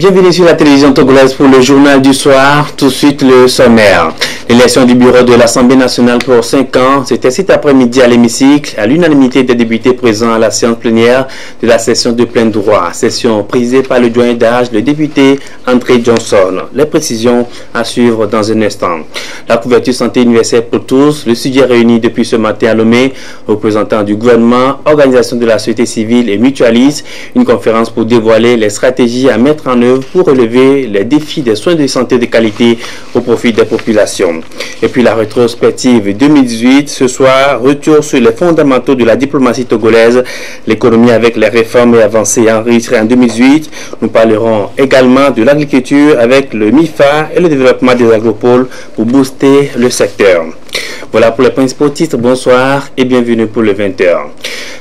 Bienvenue sur la télévision togolaise pour le journal du soir. Tout de suite le sommaire. L'élection du bureau de l'Assemblée nationale pour 5 ans, c'était cet après-midi à l'hémicycle, à l'unanimité des députés présents à la séance plénière de la session de plein droit. Session présidée par le doyen d'âge, le député André Johnson. Les précisions à suivre dans un instant. La couverture santé universelle pour tous, le sujet réuni depuis ce matin à Lomé, représentants du gouvernement, organisations de la société civile et mutualistes, une conférence pour dévoiler les stratégies à mettre en œuvre pour relever les défis des soins de santé de qualité au profit des populations. Et puis la rétrospective 2018, ce soir, retour sur les fondamentaux de la diplomatie togolaise, l'économie avec les réformes et avancées enregistrées en 2018. Nous parlerons également de l'agriculture avec le MIFA et le développement des agropoles pour booster le secteur. Voilà pour les principaux titres. Bonsoir et bienvenue pour le 20h.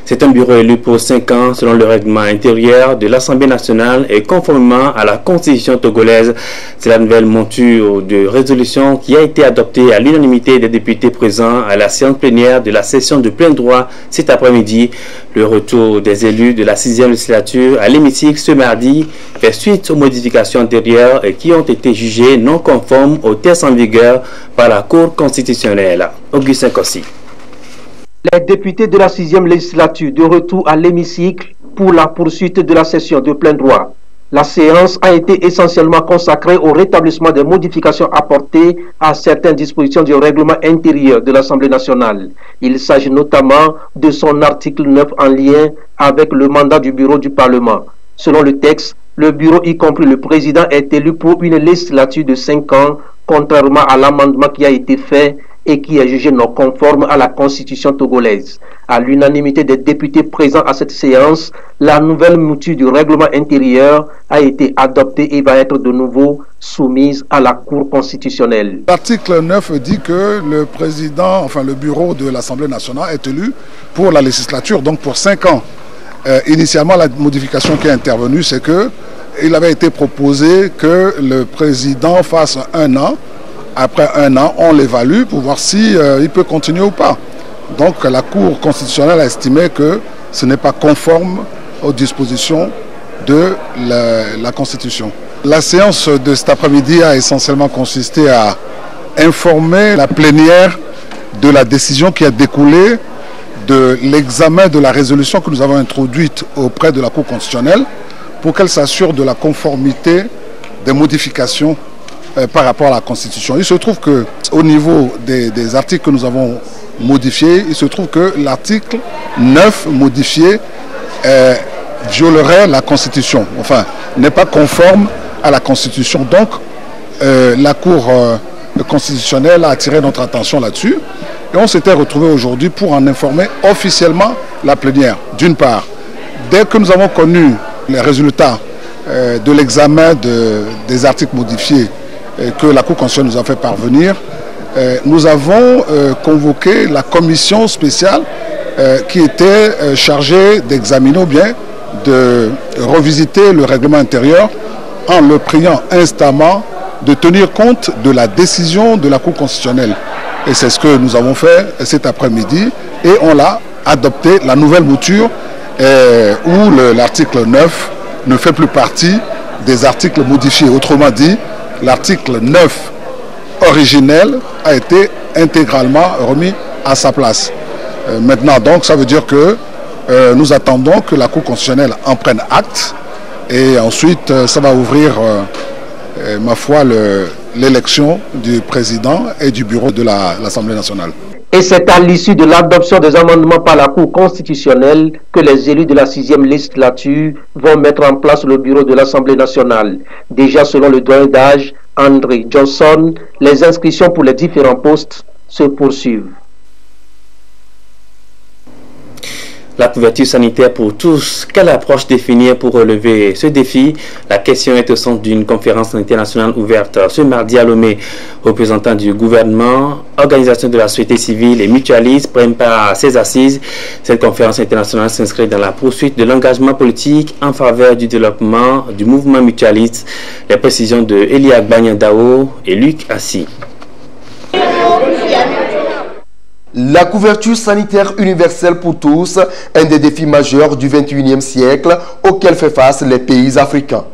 C'est un bureau élu pour 5 ans selon le règlement intérieur de l'Assemblée nationale et conformément à la Constitution togolaise. C'est la nouvelle monture de résolution qui a été adoptée à l'unanimité des députés présents à la séance plénière de la session de plein droit cet après-midi. Le retour des élus de la 6e législature à l'hémicycle ce mardi fait suite aux modifications antérieures et qui ont été jugées non conformes aux textes en vigueur par la Cour constitutionnelle. Augustin Kossi. Les députés de la 6e législature de retour à l'hémicycle pour la poursuite de la session de plein droit. La séance a été essentiellement consacrée au rétablissement des modifications apportées à certaines dispositions du règlement intérieur de l'Assemblée nationale. Il s'agit notamment de son article 9 en lien avec le mandat du bureau du Parlement. Selon le texte, le bureau, y compris le président, est élu pour une législature de 5 ans, contrairement à l'amendement qui a été fait et qui est jugé non conforme à la Constitution togolaise. À l'unanimité des députés présents à cette séance, la nouvelle mouture du règlement intérieur a été adoptée et va être de nouveau soumise à la Cour constitutionnelle. L'article 9 dit que le président, enfin le bureau de l'Assemblée nationale est élu pour la législature, donc pour 5 ans. Initialement, la modification qui est intervenue, c'est que il avait été proposé que le président fasse 1 an. Après 1 an, on l'évalue pour voir si il peut continuer ou pas. Donc la Cour constitutionnelle a estimé que ce n'est pas conforme aux dispositions de la Constitution. La séance de cet après-midi a essentiellement consisté à informer la plénière de la décision qui a découlé de l'examen de la résolution que nous avons introduite auprès de la Cour constitutionnelle pour qu'elle s'assure de la conformité des modifications par rapport à la Constitution. Il se trouve qu'au niveau des articles que nous avons modifiés, il se trouve que l'article 9 modifié violerait la Constitution, enfin, n'est pas conforme à la Constitution. Donc, la Cour constitutionnelle a attiré notre attention là-dessus et on s'était retrouvé aujourd'hui pour en informer officiellement la plénière. D'une part, dès que nous avons connu les résultats de l'examen des articles modifiés que la Cour constitutionnelle nous a fait parvenir, nous avons convoqué la commission spéciale qui était chargée d'examiner ou bien de revisiter le règlement intérieur en le priant instamment de tenir compte de la décision de la Cour constitutionnelle. Et c'est ce que nous avons fait cet après-midi et on l'a adopté, la nouvelle mouture où l'article 9 ne fait plus partie des articles modifiés. Autrement dit, l'article 9 originel a été intégralement remis à sa place. Maintenant, donc, ça veut dire que nous attendons que la Cour constitutionnelle en prenne acte et ensuite, ça va ouvrir, ma foi, l'élection du président et du bureau de l'Assemblée nationale. Et c'est à l'issue de l'adoption des amendements par la Cour constitutionnelle que les élus de la 6e législature vont mettre en place le bureau de l'Assemblée nationale. Déjà, selon le doyen d'âge, André Johnson, les inscriptions pour les différents postes se poursuivent. La couverture sanitaire pour tous, quelle approche définir pour relever ce défi? La question est au centre d'une conférence internationale ouverte ce mardi à Lomé. Représentants du gouvernement, organisations de la société civile et mutualistes prennent part à ces assises. Cette conférence internationale s'inscrit dans la poursuite de l'engagement politique en faveur du développement du mouvement mutualiste. Les précisions de Elia Bagnandao et Luc Assi. La couverture sanitaire universelle pour tous, un des défis majeurs du XXIe siècle auquel fait face les pays africains.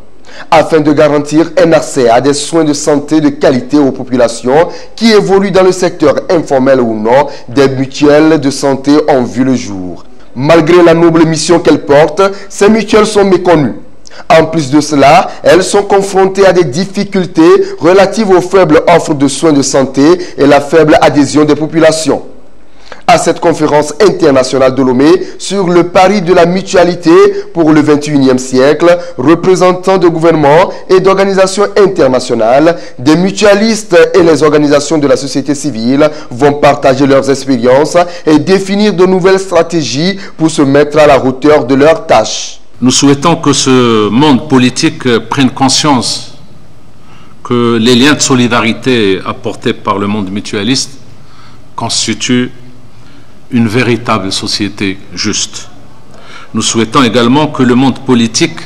afin de garantir un accès à des soins de santé de qualité aux populations qui évoluent dans le secteur informel ou non. Des mutuelles de santé ont vu le jour. Malgré la noble mission qu'elles portent, ces mutuelles sont méconnues. En plus de cela, elles sont confrontées à des difficultés relatives aux faibles offres de soins de santé et la faible adhésion des populations. À cette conférence internationale de Lomé sur le pari de la mutualité pour le 21e siècle, représentants de gouvernements et d'organisations internationales, des mutualistes et les organisations de la société civile vont partager leurs expériences et définir de nouvelles stratégies pour se mettre à la hauteur de leurs tâches. Nous souhaitons que ce monde politique prenne conscience que les liens de solidarité apportés par le monde mutualiste constituent une véritable société juste. Nous souhaitons également que le monde politique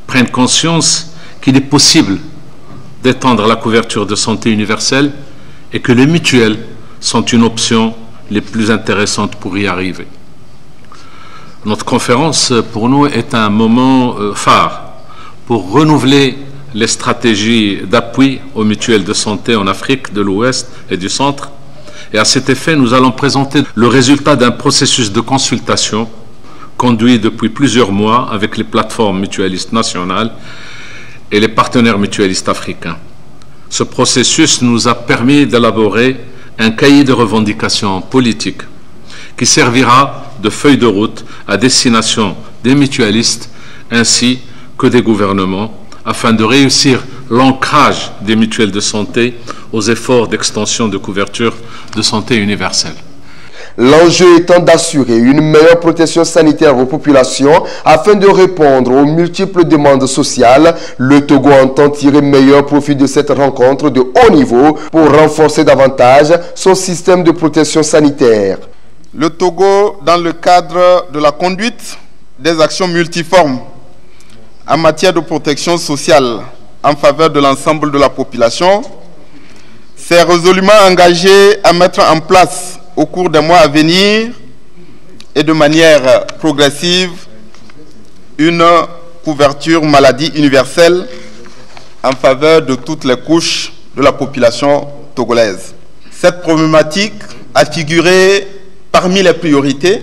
prenne conscience qu'il est possible d'étendre la couverture de santé universelle et que les mutuelles sont une option les plus intéressantes pour y arriver. Notre conférence, pour nous, est un moment phare pour renouveler les stratégies d'appui aux mutuelles de santé en Afrique de l'Ouest et du Centre. Et à cet effet, nous allons présenter le résultat d'un processus de consultation conduit depuis plusieurs mois avec les plateformes mutualistes nationales et les partenaires mutualistes africains. Ce processus nous a permis d'élaborer un cahier de revendications politiques qui servira de feuille de route à destination des mutualistes ainsi que des gouvernements afin de réussir l'ancrage des mutuelles de santé aux efforts d'extension de couverture de santé universelle. L'enjeu étant d'assurer une meilleure protection sanitaire aux populations afin de répondre aux multiples demandes sociales, le Togo entend tirer meilleur profit de cette rencontre de haut niveau pour renforcer davantage son système de protection sanitaire. Le Togo, dans le cadre de la conduite des actions multiformes en matière de protection sociale en faveur de l'ensemble de la population, s'est résolument engagé à mettre en place au cours des mois à venir et de manière progressive une couverture maladie universelle en faveur de toutes les couches de la population togolaise. Cette problématique a figuré parmi les priorités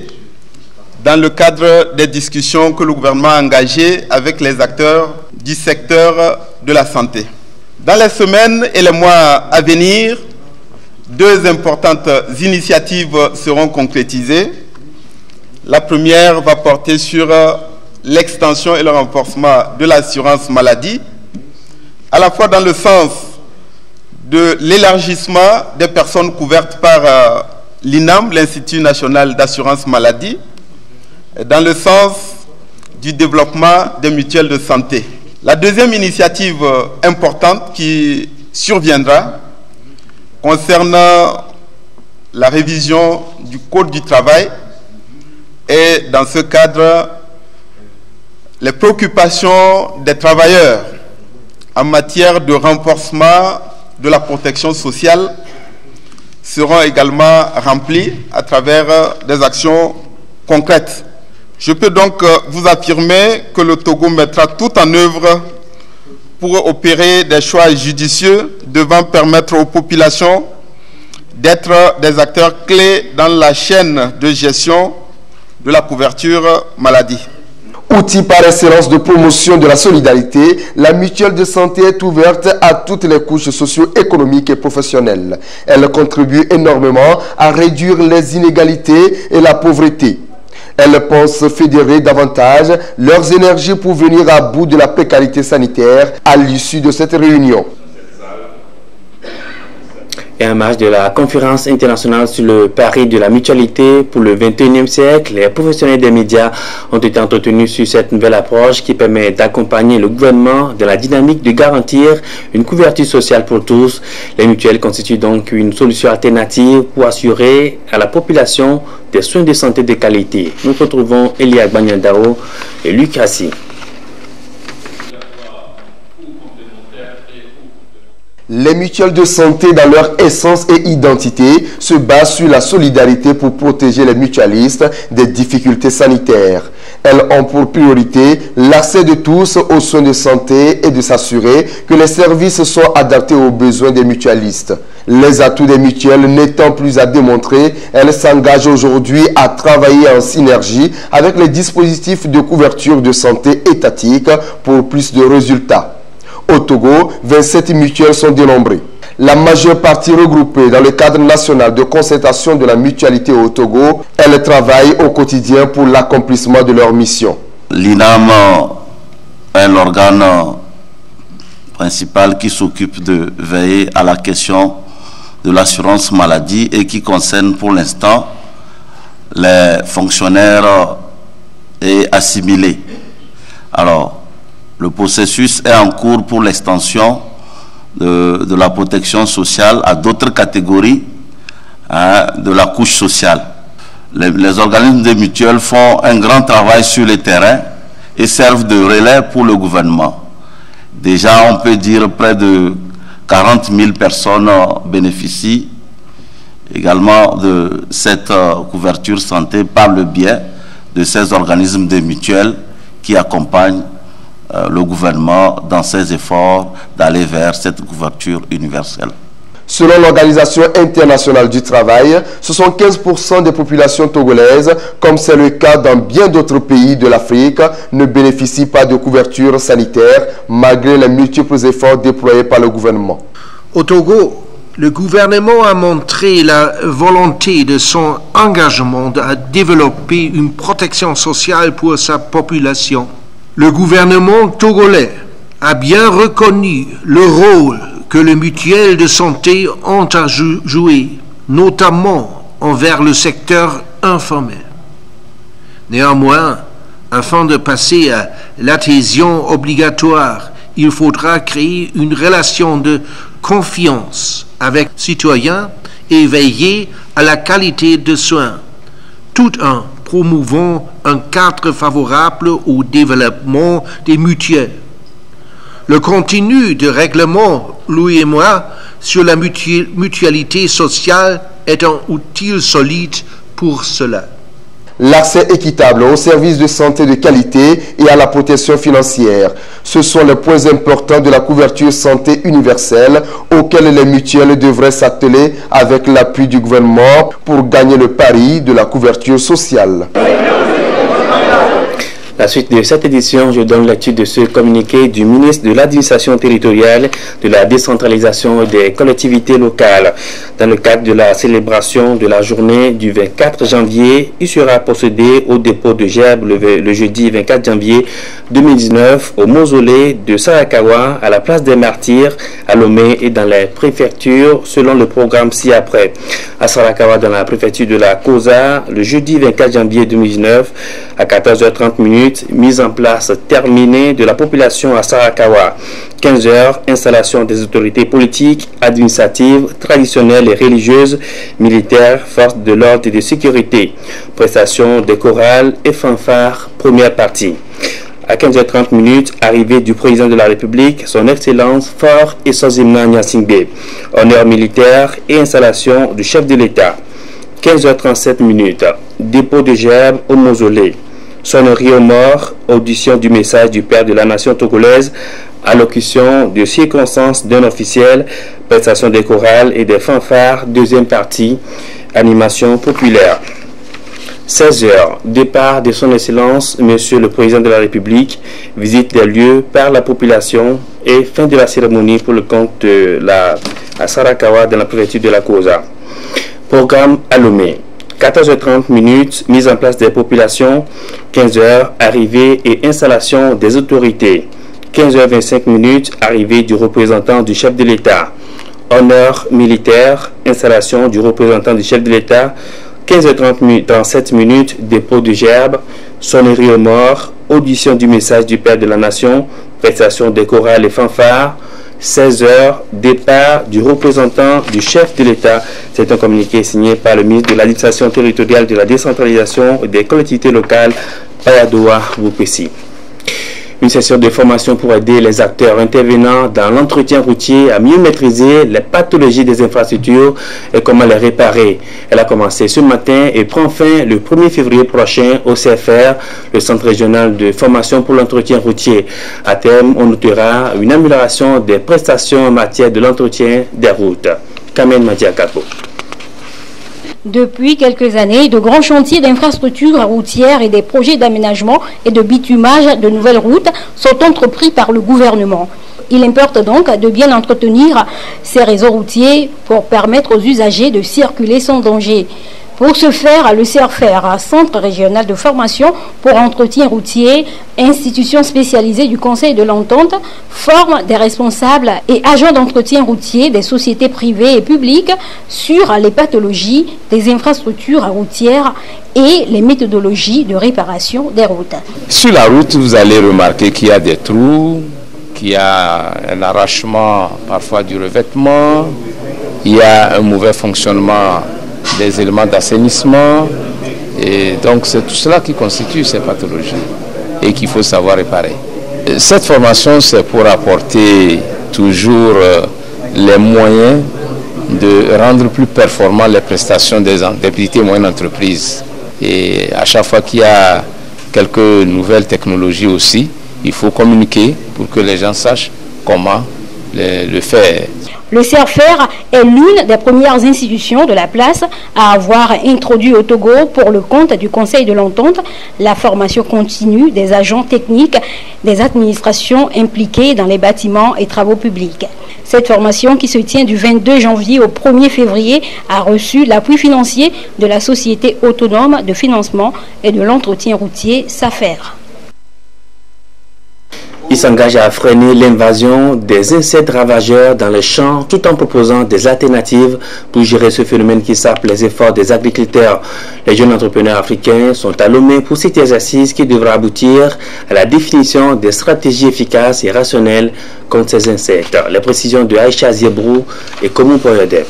dans le cadre des discussions que le gouvernement a engagées avec les acteurs du secteur de la santé. Dans les semaines et les mois à venir, deux importantes initiatives seront concrétisées. La première va porter sur l'extension et le renforcement de l'assurance maladie, à la fois dans le sens de l'élargissement des personnes couvertes par l'INAM, l'Institut national d'assurance maladie, dans le sens du développement des mutuelles de santé. La deuxième initiative importante qui surviendra concerne la révision du Code du travail et dans ce cadre, les préoccupations des travailleurs en matière de renforcement de la protection sociale seront également remplies à travers des actions concrètes. Je peux donc vous affirmer que le Togo mettra tout en œuvre pour opérer des choix judicieux devant permettre aux populations d'être des acteurs clés dans la chaîne de gestion de la couverture maladie. Outil par excellence de promotion de la solidarité, la mutuelle de santé est ouverte à toutes les couches socio-économiques et professionnelles. Elle contribue énormément à réduire les inégalités et la pauvreté. Elles pensent fédérer davantage leurs énergies pour venir à bout de la précarité sanitaire à l'issue de cette réunion. Et en marge de la conférence internationale sur le pari de la mutualité pour le 21e siècle, les professionnels des médias ont été entretenus sur cette nouvelle approche qui permet d'accompagner le gouvernement dans la dynamique de garantir une couverture sociale pour tous. Les mutuelles constituent donc une solution alternative pour assurer à la population des soins de santé de qualité. Nous retrouvons Elia Gbanyandao et Luc Rassi. Les mutuelles de santé, dans leur essence et identité, se basent sur la solidarité pour protéger les mutualistes des difficultés sanitaires. Elles ont pour priorité l'accès de tous aux soins de santé et de s'assurer que les services sont adaptés aux besoins des mutualistes. Les atouts des mutuelles n'étant plus à démontrer, elles s'engagent aujourd'hui à travailler en synergie avec les dispositifs de couverture de santé étatique pour plus de résultats. Au Togo, 27 mutuelles sont dénombrées. La majeure partie regroupée dans le cadre national de concertation de la mutualité au Togo, elles travaillent au quotidien pour l'accomplissement de leur mission. L'INAM est l'organe principal qui s'occupe de veiller à la question de l'assurance maladie et qui concerne pour l'instant les fonctionnaires et assimilés. Alors, le processus est en cours pour l'extension de la protection sociale à d'autres catégories de la couche sociale. Les organismes de mutuelles font un grand travail sur le terrain et servent de relais pour le gouvernement. Déjà, on peut dire près de 40 000 personnes bénéficient également de cette couverture santé par le biais de ces organismes de mutuelles qui accompagnent le gouvernement dans ses efforts d'aller vers cette couverture universelle. Selon l'Organisation internationale du travail, 75% des populations togolaises, comme c'est le cas dans bien d'autres pays de l'Afrique, ne bénéficient pas de couverture sanitaire malgré les multiples efforts déployés par le gouvernement. Au Togo, le gouvernement a montré la volonté de son engagement à développer une protection sociale pour sa population. Le gouvernement togolais a bien reconnu le rôle que les mutuelles de santé ont à jouer, notamment envers le secteur informel. Néanmoins, afin de passer à l'adhésion obligatoire, il faudra créer une relation de confiance avec les citoyens et veiller à la qualité de soins, tout en promouvant un cadre favorable au développement des mutuelles. Le contenu du règlement l'UEMOA sur la mutualité sociale est un outil solide pour cela. L'accès équitable aux services de santé de qualité et à la protection financière. Ce sont les points importants de la couverture santé universelle auxquels les mutuelles devraient s'atteler avec l'appui du gouvernement pour gagner le pari de la couverture sociale. La suite de cette édition, je donne lecture de ce communiqué du ministre de l'Administration territoriale, de la décentralisation des collectivités locales. Dans le cadre de la célébration de la journée du 24 janvier, il sera procédé au dépôt de gerbes le jeudi 24 janvier 2019 au mausolée de Sarakawa, à la place des Martyrs, à Lomé et dans les préfectures, selon le programme ci-après. À Sarakawa, dans la préfecture de la Kosa, le jeudi 24 janvier 2019, à 14h30, mise en place terminée de la population à Sarakawa. 15h, installation des autorités politiques, administratives, traditionnelles et religieuses, militaires, forces de l'ordre et de sécurité. Prestation des chorales et fanfares, première partie. À 15h30, arrivée du président de la République, son Excellence Fort et Sozimna Nyasingbe. Honneur militaire et installation du chef de l'État. 15h37, dépôt de gerbes au mausolée. Sonnerie aux morts, audition du message du Père de la Nation togolaise, allocution de circonstances d'un officiel, prestation des chorales et des fanfares, deuxième partie, animation populaire. 16h, départ de son Excellence, Monsieur le Président de la République, visite des lieux par la population et fin de la cérémonie pour le compte de à Sarakawa dans la préfecture de la Kosa. Programme à Lomé. 14h30, mise en place des populations. 15h, arrivée et installation des autorités. 15h25, arrivée du représentant du chef de l'État. Honneur militaire, installation du représentant du chef de l'État. 15h37, dépôt de gerbes, sonnerie aux morts, audition du message du Père de la Nation, prestation des chorales et fanfares. 16h, départ du représentant du chef de l'État. C'est un communiqué signé par le ministre de l'Administration territoriale, de la décentralisation et des collectivités locales, Payadoa Boupessi. Une session de formation pour aider les acteurs intervenant dans l'entretien routier à mieux maîtriser les pathologies des infrastructures et comment les réparer. Elle a commencé ce matin et prend fin le 1er février prochain au CFR, le Centre régional de formation pour l'entretien routier. À terme, on notera une amélioration des prestations en matière de l'entretien des routes. Kamen Madiakapo. Depuis quelques années, de grands chantiers d'infrastructures routières et des projets d'aménagement et de bitumage de nouvelles routes sont entrepris par le gouvernement. Il importe donc de bien entretenir ces réseaux routiers pour permettre aux usagers de circuler sans danger. Pour ce faire, le CRFR, Centre régional de formation pour entretien routier, institution spécialisée du Conseil de l'Entente, forme des responsables et agents d'entretien routier des sociétés privées et publiques sur les pathologies des infrastructures routières et les méthodologies de réparation des routes. Sur la route, vous allez remarquer qu'il y a des trous, qu'il y a un arrachement parfois du revêtement, il y a un mauvais fonctionnement des éléments d'assainissement, et donc c'est tout cela qui constitue ces pathologies et qu'il faut savoir réparer. Cette formation, c'est pour apporter toujours les moyens de rendre plus performants les prestations des petites et moyennes entreprises. Et à chaque fois qu'il y a quelques nouvelles technologies aussi, il faut communiquer pour que les gens sachent comment le faire. Le CRFR est l'une des premières institutions de la place à avoir introduit au Togo, pour le compte du Conseil de l'Entente, la formation continue des agents techniques des administrations impliquées dans les bâtiments et travaux publics. Cette formation, qui se tient du 22 janvier au 1er février, a reçu l'appui financier de la Société autonome de financement et de l'entretien routier, SAFER. Il s'engage à freiner l'invasion des insectes ravageurs dans les champs tout en proposant des alternatives pour gérer ce phénomène qui sape les efforts des agriculteurs. Les jeunes entrepreneurs africains sont à Lomé pour cet exercice qui devra aboutir à la définition des stratégies efficaces et rationnelles contre ces insectes. Les précisions de Aïcha Ziebrou et Komou Poyodef.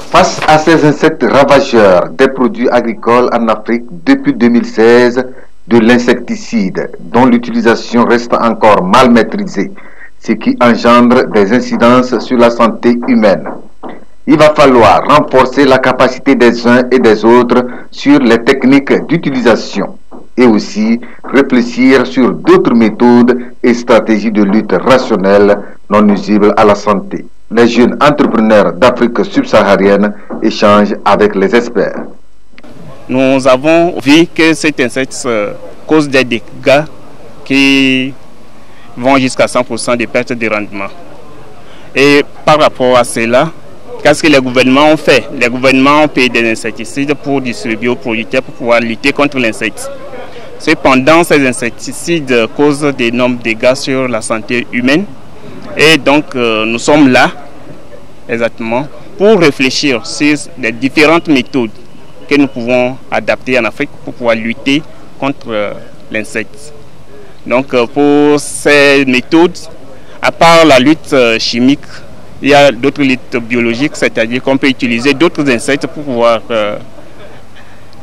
Face à ces insectes ravageurs des produits agricoles en Afrique depuis 2016, de l'insecticide dont l'utilisation reste encore mal maîtrisée, ce qui engendre des incidences sur la santé humaine. Il va falloir renforcer la capacité des uns et des autres sur les techniques d'utilisation et aussi réfléchir sur d'autres méthodes et stratégies de lutte rationnelles non nuisibles à la santé. Les jeunes entrepreneurs d'Afrique subsaharienne échangent avec les experts. Nous avons vu que cet insecte cause des dégâts qui vont jusqu'à 100% de perte de rendement. Et par rapport à cela, qu'est-ce que les gouvernements ont fait? Les gouvernements ont payé des insecticides pour distribuer aux producteurs pour pouvoir lutter contre l'insecte. Cependant, ces insecticides causent d'énormes dégâts sur la santé humaine. Et donc, nous sommes là, exactement, pour réfléchir sur les différentes méthodes que nous pouvons adapter en Afrique pour pouvoir lutter contre l'insecte. Donc pour ces méthodes, à part la lutte chimique, il y a d'autres luttes biologiques, c'est-à-dire qu'on peut utiliser d'autres insectes pour pouvoir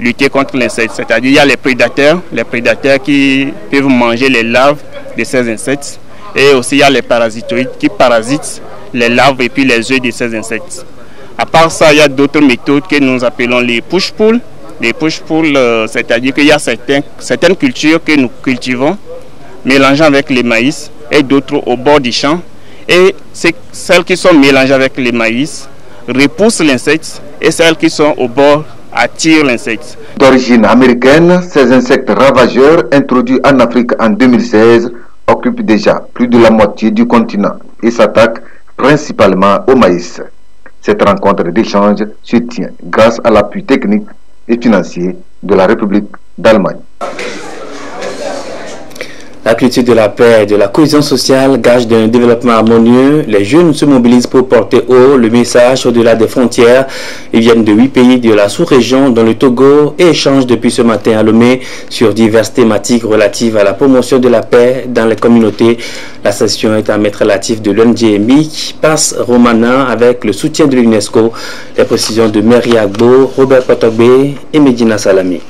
lutter contre l'insecte. C'est-à-dire il y a les prédateurs qui peuvent manger les larves de ces insectes, et aussi il y a les parasitoïdes qui parasitent les larves et puis les œufs de ces insectes. À part ça, il y a d'autres méthodes que nous appelons les push-pull. Les push-pull, c'est-à-dire qu'il y a certaines cultures que nous cultivons, mélangeant avec les maïs, et d'autres au bord du champ. Et celles qui sont mélangées avec les maïs repoussent l'insecte, et celles qui sont au bord attirent l'insecte. D'origine américaine, ces insectes ravageurs introduits en Afrique en 2016 occupent déjà plus de la moitié du continent et s'attaquent principalement au maïs. Cette rencontre d'échange se tient grâce à l'appui technique et financier de la République d'Allemagne. La culture de la paix et de la cohésion sociale, gage d'un développement harmonieux. Les jeunes se mobilisent pour porter haut le message au-delà des frontières. Ils viennent de 8 pays de la sous-région, dont le Togo, et échangent depuis ce matin à Lomé sur diverses thématiques relatives à la promotion de la paix dans les communautés. La session est à maître relatif de l'ONG MIC, Passe Romana, avec le soutien de l'UNESCO. Les précisions de Mary Agbo, Robert Potogbe et Medina Salami.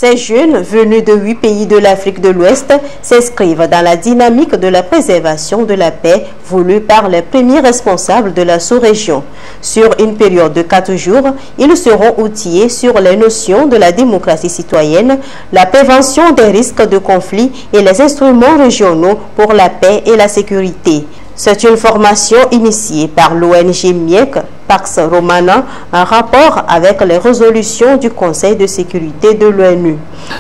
Ces jeunes venus de 8 pays de l'Afrique de l'Ouest s'inscrivent dans la dynamique de la préservation de la paix voulue par les premiers responsables de la sous-région. Sur une période de 4 jours, ils seront outillés sur les notions de la démocratie citoyenne, la prévention des risques de conflit et les instruments régionaux pour la paix et la sécurité. C'est une formation initiée par l'ONG MIEC, Pax Romana, en rapport avec les résolutions du Conseil de sécurité de l'ONU.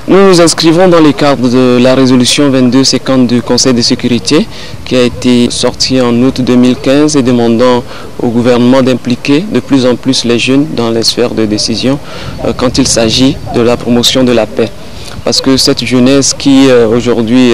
Nous nous inscrivons dans le cadre de la résolution 2250 du Conseil de sécurité qui a été sortie en août 2015 et demandant au gouvernement d'impliquer de plus en plus les jeunes dans les sphères de décision quand il s'agit de la promotion de la paix. Parce que cette jeunesse qui aujourd'hui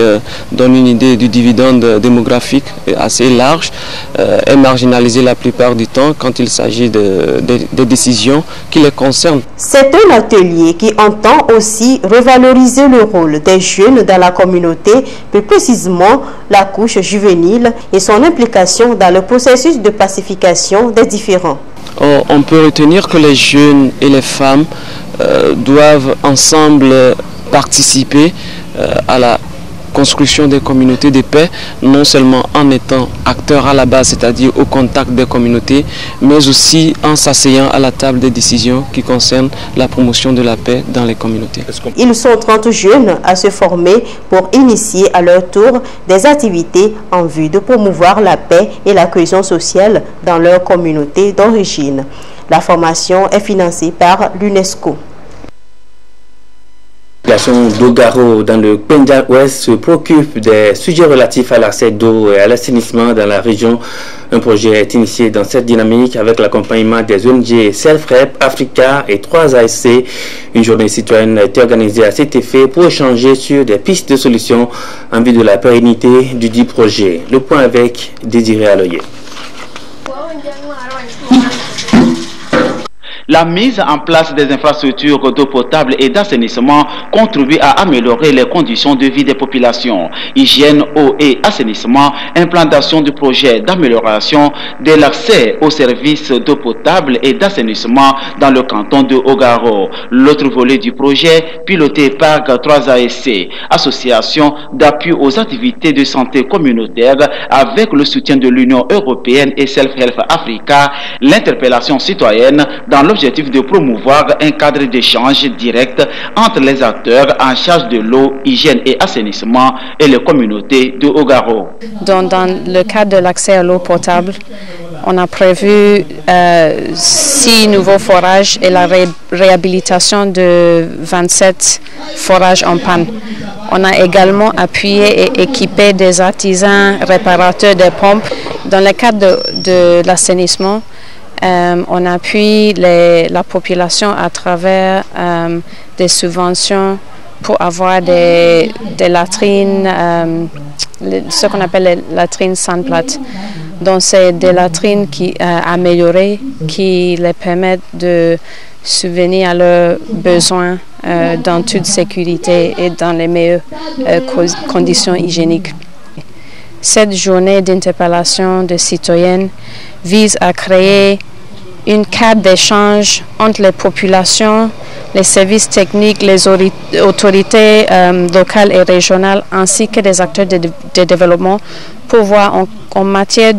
donne une idée du dividende démographique assez large est marginalisée la plupart du temps quand il s'agit des décisions qui les concernent. C'est un atelier qui entend aussi revaloriser le rôle des jeunes dans la communauté, plus précisément la couche juvénile et son implication dans le processus de pacification des différends. On peut retenir que les jeunes et les femmes doivent ensemble participer à la construction des communautés de paix, non seulement en étant acteurs à la base, c'est-à-dire au contact des communautés, mais aussi en s'asseyant à la table des décisions qui concernent la promotion de la paix dans les communautés. Ils sont 30 jeunes à se former pour initier à leur tour des activités en vue de promouvoir la paix et la cohésion sociale dans leur communauté d'origine. La formation est financée par l'UNESCO. La population d'Ogaro dans le Pendjab Ouest se préoccupe des sujets relatifs à l'accès d'eau et à l'assainissement dans la région. Un projet est initié dans cette dynamique avec l'accompagnement des ONG Self-Help Africa et 3 ASC. Une journée citoyenne a été organisée à cet effet pour échanger sur des pistes de solutions en vue de la pérennité du dit projet. Le point avec Désiré Aloye. La mise en place des infrastructures d'eau potable et d'assainissement contribue à améliorer les conditions de vie des populations. Hygiène, eau et assainissement, implantation du projet d'amélioration de l'accès aux services d'eau potable et d'assainissement dans le canton de Ogaro. L'autre volet du projet, piloté par 3 ASC, Association d'appui aux activités de santé communautaire, avec le soutien de l'Union européenne et Self-Help Africa, l'interpellation citoyenne dans l'objectif de promouvoir un cadre d'échange direct entre les acteurs en charge de l'eau, hygiène et assainissement et les communautés de Ogaro. Dans le cadre de l'accès à l'eau potable, on a prévu 6 nouveaux forages et la réhabilitation de 27 forages en panne. On a également appuyé et équipé des artisans réparateurs des pompes. Dans le cadre de l'assainissement, on appuie la population à travers des subventions pour avoir des latrines, ce qu'on appelle les latrines sans plate. Donc c'est des latrines améliorées qui les permettent de subvenir à leurs besoins dans toute sécurité et dans les meilleures conditions hygiéniques. Cette journée d'interpellation de citoyennes vise à créer une carte d'échange entre les populations, les services techniques, les autorités locales et régionales, ainsi que des acteurs de développement pour voir en matière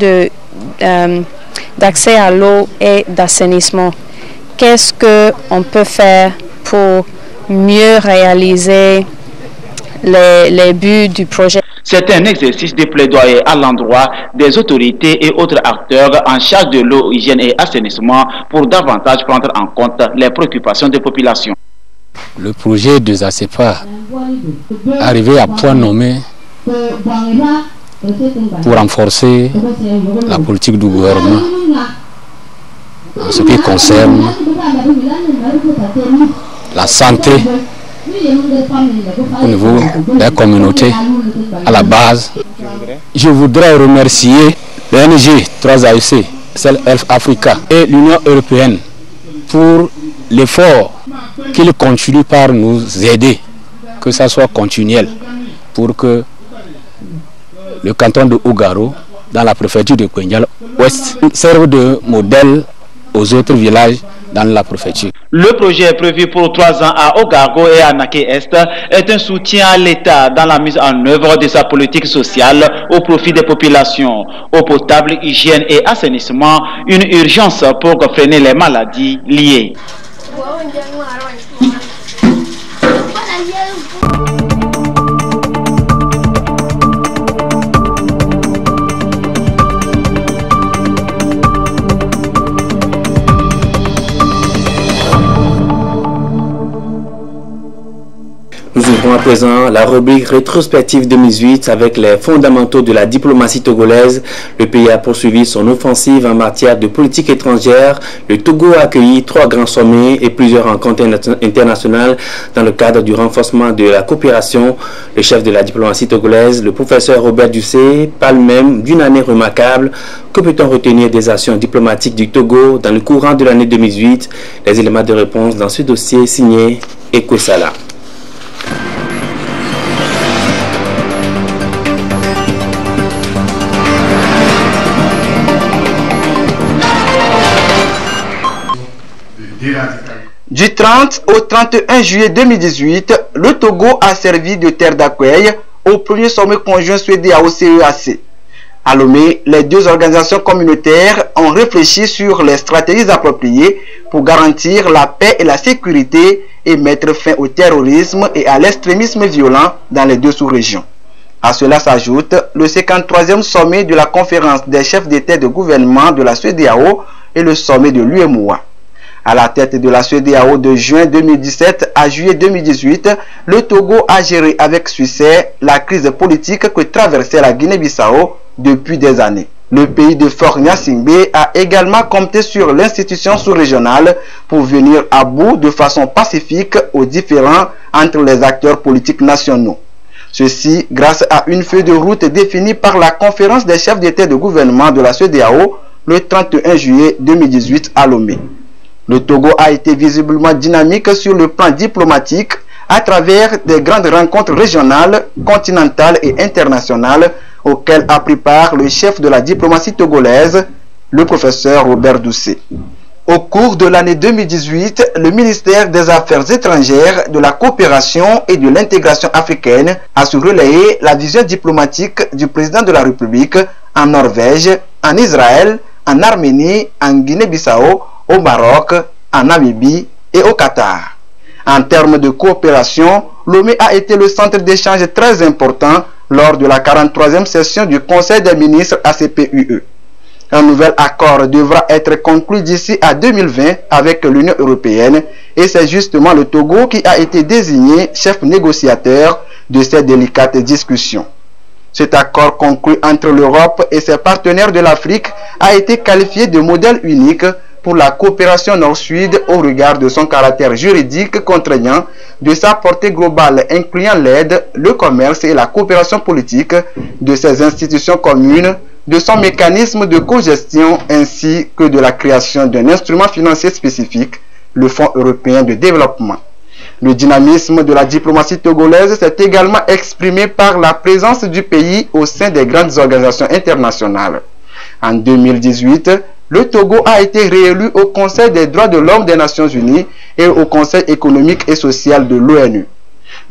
d'accès à l'eau et d'assainissement. Qu'est-ce qu'on peut faire pour mieux réaliser les buts du projet? C'est un exercice de plaidoyer à l'endroit des autorités et autres acteurs en charge de l'eau, hygiène et assainissement pour davantage prendre en compte les préoccupations des populations. Le projet de ZACEPA arrivé à point nommé pour renforcer la politique du gouvernement en ce qui concerne la santé au niveau des communautés à la base. Je voudrais remercier l'ONG 3 ASC, Self-Help Africa et l'Union européenne pour l'effort qu'ils continuent par nous aider, que ça soit continuel, pour que le canton de Ogaro, dans la préfecture de Pendjab Ouest, serve de modèle aux autres villages dans la préfecture. Le projet prévu pour 3 ans à Ogargo et à Naké-Est est un soutien à l'État dans la mise en œuvre de sa politique sociale au profit des populations. Eau potable, hygiène et assainissement, une urgence pour freiner les maladies liées. Nous ouvrons à présent la rubrique rétrospective 2018 avec les fondamentaux de la diplomatie togolaise. Le pays a poursuivi son offensive en matière de politique étrangère. Le Togo a accueilli 3 grands sommets et plusieurs rencontres internationales dans le cadre du renforcement de la coopération. Le chef de la diplomatie togolaise, le professeur Robert Dussé, parle même d'une année remarquable. Que peut-on retenir des actions diplomatiques du Togo dans le courant de l'année 2018? Les éléments de réponse dans ce dossier signé Ekwesala. Du 30 au 31 juillet 2018, le Togo a servi de terre d'accueil au premier sommet conjoint CEDEAO-CEAC. À Lomé, les 2 organisations communautaires ont réfléchi sur les stratégies appropriées pour garantir la paix et la sécurité et mettre fin au terrorisme et à l'extrémisme violent dans les 2 sous-régions. À cela s'ajoute le 53e sommet de la conférence des chefs d'État et de gouvernement de la CEDEAO et le sommet de l'UEMOA. À la tête de la CEDEAO de juin 2017 à juillet 2018, le Togo a géré avec succès la crise politique que traversait la Guinée-Bissau depuis des années. Le pays de Fort Gnassingbé a également compté sur l'institution sous-régionale pour venir à bout de façon pacifique aux différends entre les acteurs politiques nationaux. Ceci grâce à une feuille de route définie par la conférence des chefs d'État et de gouvernement de la CEDEAO le 31 juillet 2018 à Lomé. Le Togo a été visiblement dynamique sur le plan diplomatique à travers des grandes rencontres régionales, continentales et internationales auxquelles a pris part le chef de la diplomatie togolaise, le professeur Robert Dussé. Au cours de l'année 2018, le ministère des Affaires étrangères, de la coopération et de l'intégration africaine a su relayer la vision diplomatique du président de la République en Norvège, en Israël, en Arménie, en Guinée-Bissau, au Maroc, en Namibie et au Qatar. En termes de coopération, Lomé a été le centre d'échange très important lors de la 43e session du Conseil des ministres ACP-UE. Un nouvel accord devra être conclu d'ici à 2020 avec l'Union européenne et c'est justement le Togo qui a été désigné chef négociateur de ces délicates discussions. Cet accord conclu entre l'Europe et ses partenaires de l'Afrique a été qualifié de modèle unique pour la coopération nord-sud au regard de son caractère juridique contraignant, de sa portée globale incluant l'aide, le commerce et la coopération politique, de ses institutions communes, de son mécanisme de cogestion ainsi que de la création d'un instrument financier spécifique, le Fonds européen de développement. Le dynamisme de la diplomatie togolaise s'est également exprimé par la présence du pays au sein des grandes organisations internationales. En 2018, le Togo a été réélu au Conseil des droits de l'homme des Nations Unies et au Conseil économique et social de l'ONU.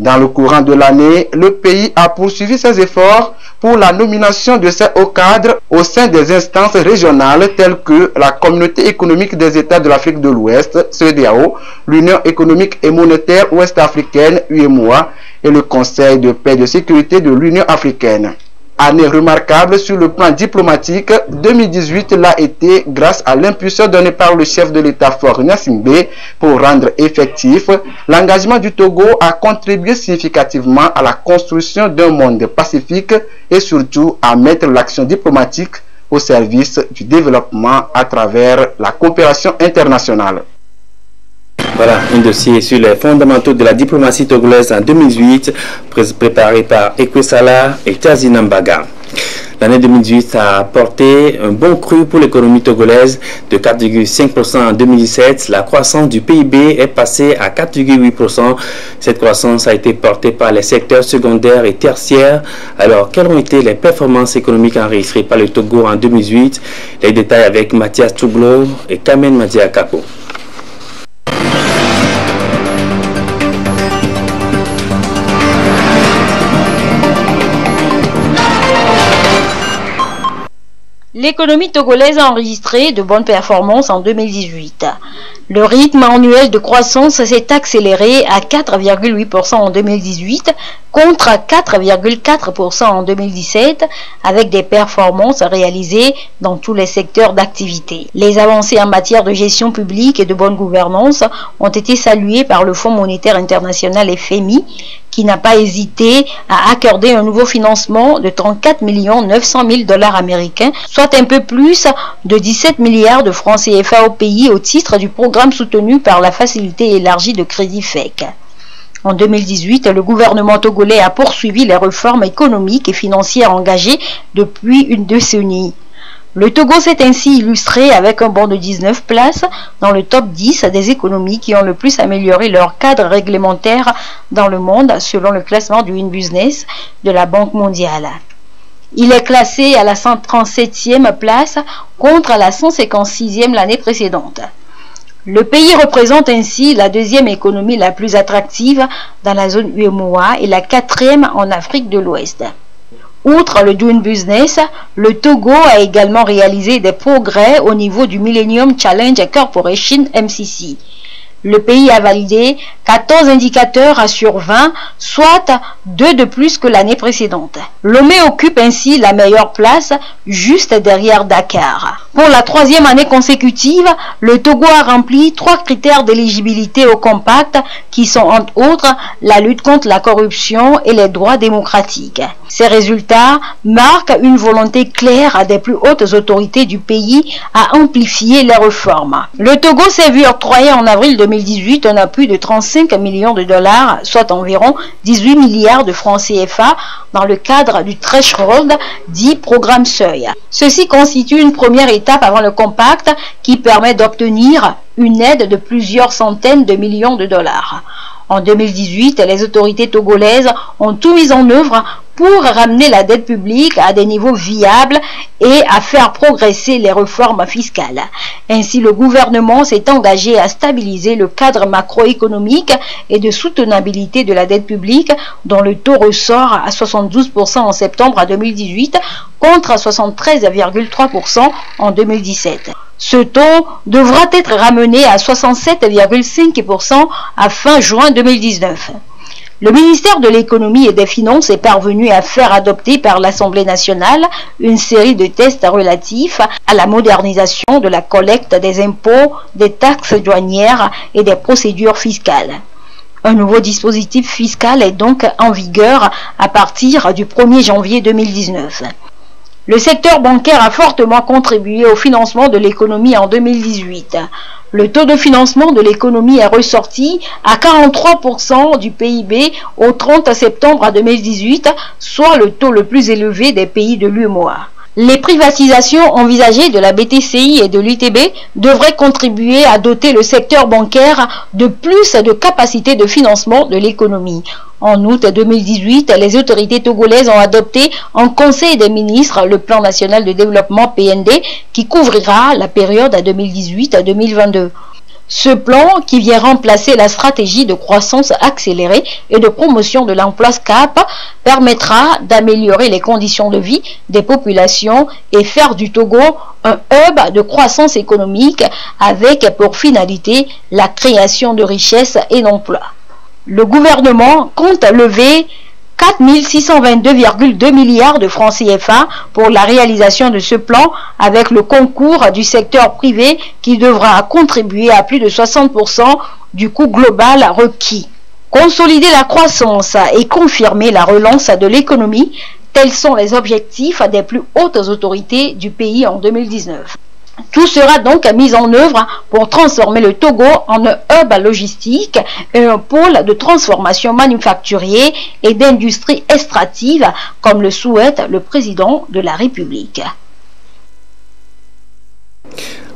Dans le courant de l'année, le pays a poursuivi ses efforts pour la nomination de ses hauts cadres au sein des instances régionales telles que la Communauté économique des États de l'Afrique de l'Ouest, CEDEAO, l'Union économique et monétaire ouest-africaine, UEMOA, et le Conseil de paix et de sécurité de l'Union africaine. Année remarquable sur le plan diplomatique, 2018 l'a été grâce à l'impulsion donnée par le chef de l'État Fort Gnassingbé pour rendre effectif l'engagement du Togo à contribuer significativement à la construction d'un monde pacifique et surtout à mettre l'action diplomatique au service du développement à travers la coopération internationale. Voilà, un dossier sur les fondamentaux de la diplomatie togolaise en 2008, préparé par Ekwesala et Tazinambaga. L'année 2018 a apporté un bon cru pour l'économie togolaise de 4,5% en 2017. La croissance du PIB est passée à 4,8%. Cette croissance a été portée par les secteurs secondaires et tertiaires. Alors, quelles ont été les performances économiques enregistrées par le Togo en 2018? Les détails avec Mathias Touglo et Kamen Madiakapo. L'économie togolaise a enregistré de bonnes performances en 2018. Le rythme annuel de croissance s'est accéléré à 4,8% en 2018 contre 4,4% en 2017 avec des performances réalisées dans tous les secteurs d'activité. Les avancées en matière de gestion publique et de bonne gouvernance ont été saluées par le Fonds monétaire international FMI qui n'a pas hésité à accorder un nouveau financement de 34 900 000 $ américains, soit un peu plus de 17 milliards de francs CFA au pays au titre du programme soutenu par la facilité élargie de crédit FEC. En 2018, le gouvernement togolais a poursuivi les réformes économiques et financières engagées depuis une décennie. Le Togo s'est ainsi illustré avec un bond de 19 places dans le top 10 des économies qui ont le plus amélioré leur cadre réglementaire dans le monde selon le classement du Business de la Banque mondiale. Il est classé à la 137e place contre la 156e l'année précédente. Le pays représente ainsi la deuxième économie la plus attractive dans la zone UEMOA et la quatrième en Afrique de l'Ouest. Outre le Doing Business, le Togo a également réalisé des progrès au niveau du Millennium Challenge Corporation MCC. Le pays a validé 14 indicateurs sur 20, soit 2 de plus que l'année précédente. Lomé occupe ainsi la meilleure place, juste derrière Dakar. Pour la troisième année consécutive, le Togo a rempli 3 critères d'éligibilité au compact qui sont entre autres la lutte contre la corruption et les droits démocratiques. Ces résultats marquent une volonté claire des plus hautes autorités du pays à amplifier les réformes. Le Togo s'est vu octroyer en avril 2018 un appui de 35 millions de dollars, soit environ 18 milliards de francs CFA, dans le cadre du Threshold, dit programme Seuil. Ceci constitue une première étape avant le compact qui permet d'obtenir une aide de plusieurs centaines de millions de dollars. En 2018, les autorités togolaises ont tout mis en œuvre pour ramener la dette publique à des niveaux viables et à faire progresser les réformes fiscales. Ainsi, le gouvernement s'est engagé à stabiliser le cadre macroéconomique et de soutenabilité de la dette publique, dont le taux ressort à 72% en septembre 2018 contre 73,3% en 2017. Ce taux devra être ramené à 67,5% à fin juin 2019. Le ministère de l'Économie et des Finances est parvenu à faire adopter par l'Assemblée nationale une série de tests relatifs à la modernisation de la collecte des impôts, des taxes douanières et des procédures fiscales. Un nouveau dispositif fiscal est donc en vigueur à partir du 1er janvier 2019. Le secteur bancaire a fortement contribué au financement de l'économie en 2018. Le taux de financement de l'économie est ressorti à 43% du PIB au 30 septembre 2018, soit le taux le plus élevé des pays de l'UEMOA. Les privatisations envisagées de la BTCI et de l'UTB devraient contribuer à doter le secteur bancaire de plus de capacités de financement de l'économie. En août 2018, les autorités togolaises ont adopté en Conseil des ministres le plan national de développement PND qui couvrira la période 2018-2022. Ce plan, qui vient remplacer la stratégie de croissance accélérée et de promotion de l'emploi SCAP, permettra d'améliorer les conditions de vie des populations et faire du Togo un hub de croissance économique avec pour finalité la création de richesses et d'emplois. Le gouvernement compte lever 4 622,2 milliards de francs CFA pour la réalisation de ce plan avec le concours du secteur privé qui devra contribuer à plus de 60% du coût global requis. Consolider la croissance et confirmer la relance de l'économie, tels sont les objectifs des plus hautes autorités du pays en 2019. Tout sera donc mis en œuvre pour transformer le Togo en un hub logistique et un pôle de transformation manufacturier et d'industrie extractive, comme le souhaite le président de la République.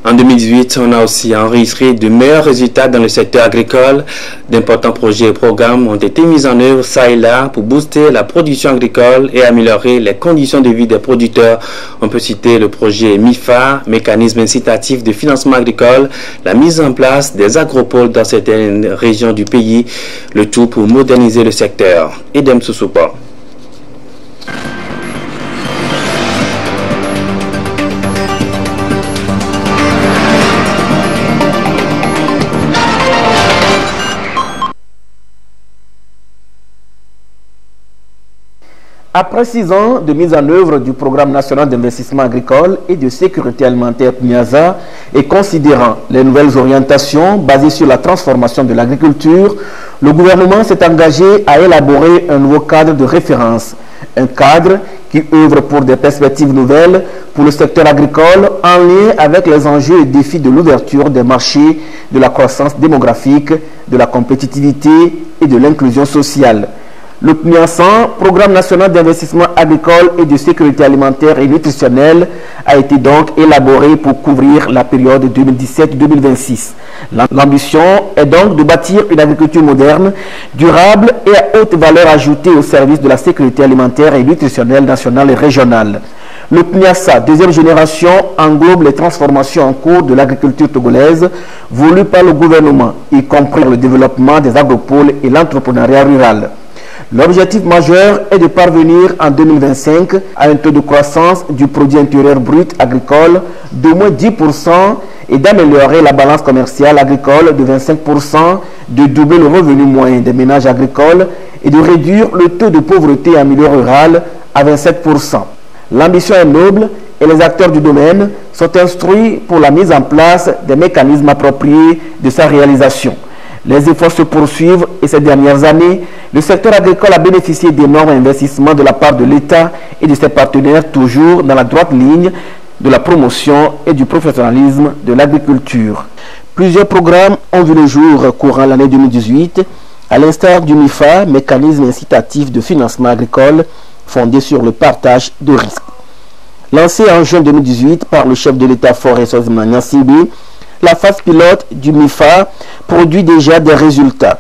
En 2018, on a aussi enregistré de meilleurs résultats dans le secteur agricole. D'importants projets et programmes ont été mis en œuvre ça et là pour booster la production agricole et améliorer les conditions de vie des producteurs. On peut citer le projet MIFA, mécanisme incitatif de financement agricole, la mise en place des agropoles dans certaines régions du pays, le tout pour moderniser le secteur. Edem Soussoupa. Après 6 ans de mise en œuvre du Programme national d'investissement agricole et de sécurité alimentaire PNIASA et considérant les nouvelles orientations basées sur la transformation de l'agriculture, le gouvernement s'est engagé à élaborer un nouveau cadre de référence. Un cadre qui œuvre pour des perspectives nouvelles pour le secteur agricole en lien avec les enjeux et défis de l'ouverture des marchés, de la croissance démographique, de la compétitivité et de l'inclusion sociale. Le PNIASA, Programme national d'investissement agricole et de sécurité alimentaire et nutritionnelle, a été donc élaboré pour couvrir la période 2017-2026. L'ambition est donc de bâtir une agriculture moderne, durable et à haute valeur ajoutée au service de la sécurité alimentaire et nutritionnelle nationale et régionale. Le PNIASA, deuxième génération, englobe les transformations en cours de l'agriculture togolaise voulues par le gouvernement, y compris le développement des agropoles et l'entrepreneuriat rural. L'objectif majeur est de parvenir en 2025 à un taux de croissance du produit intérieur brut agricole d'au moins 10% et d'améliorer la balance commerciale agricole de 25%, de doubler le revenu moyen des ménages agricoles et de réduire le taux de pauvreté en milieu rural à 27%. L'ambition est noble et les acteurs du domaine sont instruits pour la mise en place des mécanismes appropriés de sa réalisation. Les efforts se poursuivent et ces dernières années, le secteur agricole a bénéficié d'énormes investissements de la part de l'État et de ses partenaires, toujours dans la droite ligne de la promotion et du professionnalisme de l'agriculture. Plusieurs programmes ont vu le jour courant l'année 2018, à l'instar du MIFA, mécanisme incitatif de financement agricole fondé sur le partage de risques. Lancé en juin 2018 par le chef de l'État Forest Osman Yassibé, la phase pilote du MIFA produit déjà des résultats.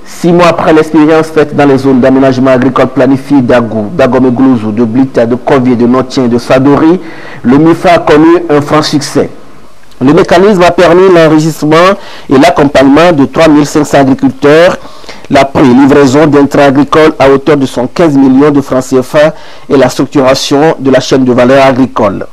6 mois après l'expérience faite dans les zones d'aménagement agricole planifié d'Agou, d'Agomeglouzou, de Blita, de Kovié, de Notien, de Sadori, le MIFA a connu un franc succès. Le mécanisme a permis l'enregistrement et l'accompagnement de 3500 agriculteurs, la pré-livraison d'intrants agricoles à hauteur de 115 millions de francs CFA et la structuration de la chaîne de valeur agricole.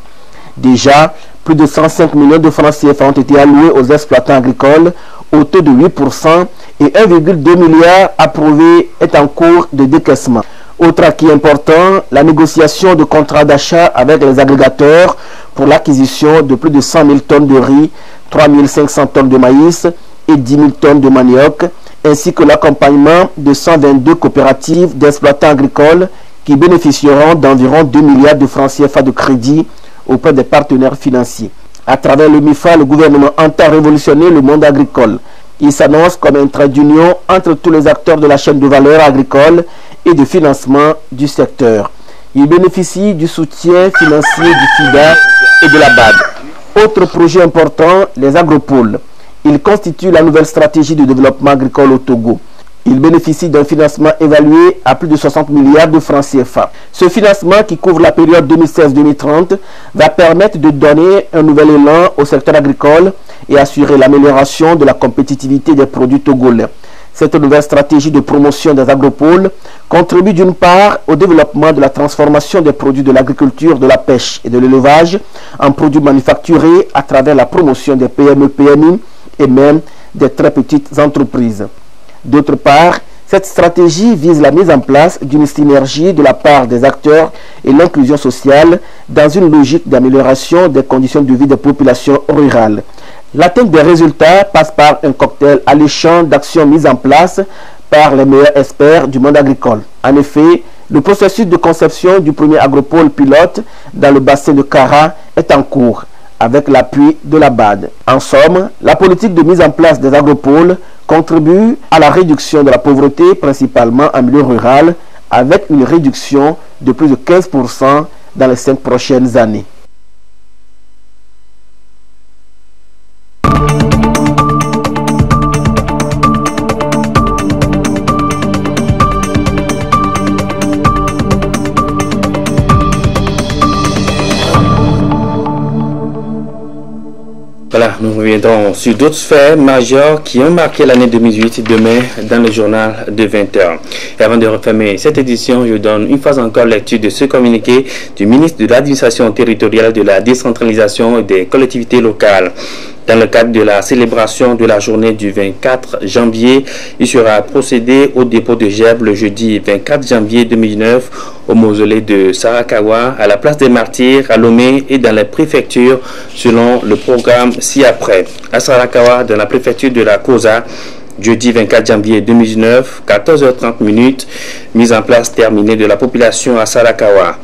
Déjà, plus de 105 millions de francs CFA ont été alloués aux exploitants agricoles au taux de 8% et 1,2 milliard approuvé est en cours de décaissement. Autre acquis important, la négociation de contrats d'achat avec les agrégateurs pour l'acquisition de plus de 100 000 tonnes de riz, 3 500 tonnes de maïs et 10 000 tonnes de manioc, ainsi que l'accompagnement de 122 coopératives d'exploitants agricoles qui bénéficieront d'environ 2 milliards de francs CFA de crédit auprès des partenaires financiers. À travers le MIFA, le gouvernement entend révolutionner le monde agricole. Il s'annonce comme un trait d'union entre tous les acteurs de la chaîne de valeur agricole et de financement du secteur. Il bénéficie du soutien financier du FIDA et de la BAD. Autre projet important, les agropoles. Ils constituent la nouvelle stratégie de développement agricole au Togo. Il bénéficie d'un financement évalué à plus de 60 milliards de francs CFA. Ce financement, qui couvre la période 2016-2030, va permettre de donner un nouvel élan au secteur agricole et assurer l'amélioration de la compétitivité des produits togolais. Cette nouvelle stratégie de promotion des agropoles contribue d'une part au développement de la transformation des produits de l'agriculture, de la pêche et de l'élevage en produits manufacturés à travers la promotion des PME-PMI et même des très petites entreprises. D'autre part, cette stratégie vise la mise en place d'une synergie de la part des acteurs et l'inclusion sociale dans une logique d'amélioration des conditions de vie des populations rurales. L'atteinte des résultats passe par un cocktail alléchant d'actions mises en place par les meilleurs experts du monde agricole. En effet, le processus de conception du premier agropole pilote dans le bassin de Kara est en cours. avec l'appui de la BAD. En somme, la politique de mise en place des agropoles contribue à la réduction de la pauvreté, principalement en milieu rural, avec une réduction de plus de 15% dans les 5 prochaines années. Voilà, nous reviendrons sur d'autres faits majeurs qui ont marqué l'année 2008 demain dans le journal de 20h. Et avant de refermer cette édition, je donne une fois encore lecture de ce communiqué du ministre de l'Administration territoriale, de la décentralisation et des collectivités locales. Dans le cadre de la célébration de la journée du 24 janvier, il sera procédé au dépôt de gerbes le jeudi 24 janvier 2009 au mausolée de Sarakawa, à la place des Martyrs, à Lomé et dans les préfectures selon le programme ci-après. À Sarakawa, dans la préfecture de la Kosa, jeudi 24 janvier 2019, 14h30, mise en place terminée de la population à Sarakawa.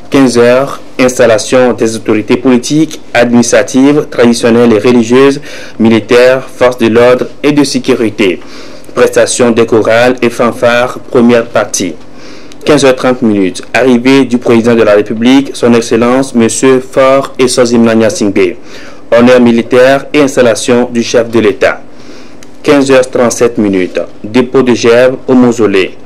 15h, installation des autorités politiques, administratives, traditionnelles et religieuses, militaires, forces de l'ordre et de sécurité. Prestation des chorales et fanfares, première partie. 15h30, arrivée du président de la République, son Excellence, M. Faure et Sozimnanya Singbe. Honneur militaire et installation du chef de l'État. 15h37, dépôt de gerbes au mausolée.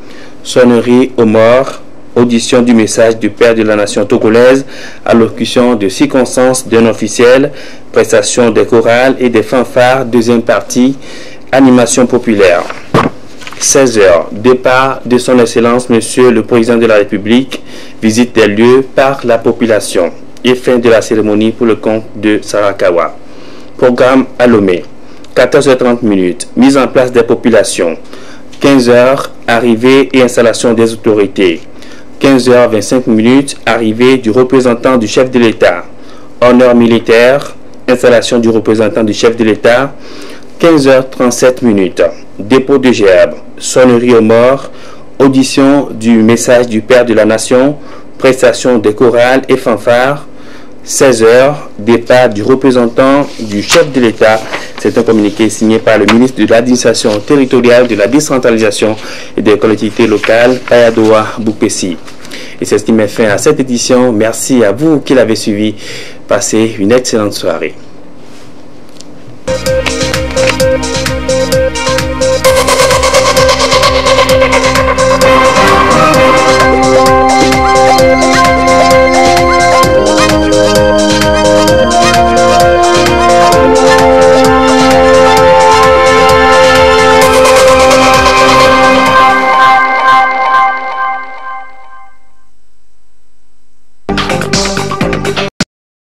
Sonnerie aux morts. Audition du message du père de la nation togolaise, allocution de circonstances d'un officiel, prestation des chorales et des fanfares, deuxième partie, animation populaire. 16h, départ de son Excellence Monsieur le Président de la République, visite des lieux par la population et fin de la cérémonie pour le compte de Sarakawa. Programme à Lomé. 14h30, mise en place des populations. 15h, arrivée et installation des autorités. 15h25, arrivée du représentant du chef de l'État. Honneur militaire, installation du représentant du chef de l'État. 15h37, dépôt de gerbes, sonnerie aux morts, audition du message du père de la nation, prestation des chorales et fanfares. 16h, départ du représentant du chef de l'État. C'est un communiqué signé par le ministre de l'Administration territoriale, de la décentralisation et des collectivités locales, Payadoa Boukpessi. Et c'est ce qui met fin à cette édition. Merci à vous qui l'avez suivi. Passez une excellente soirée.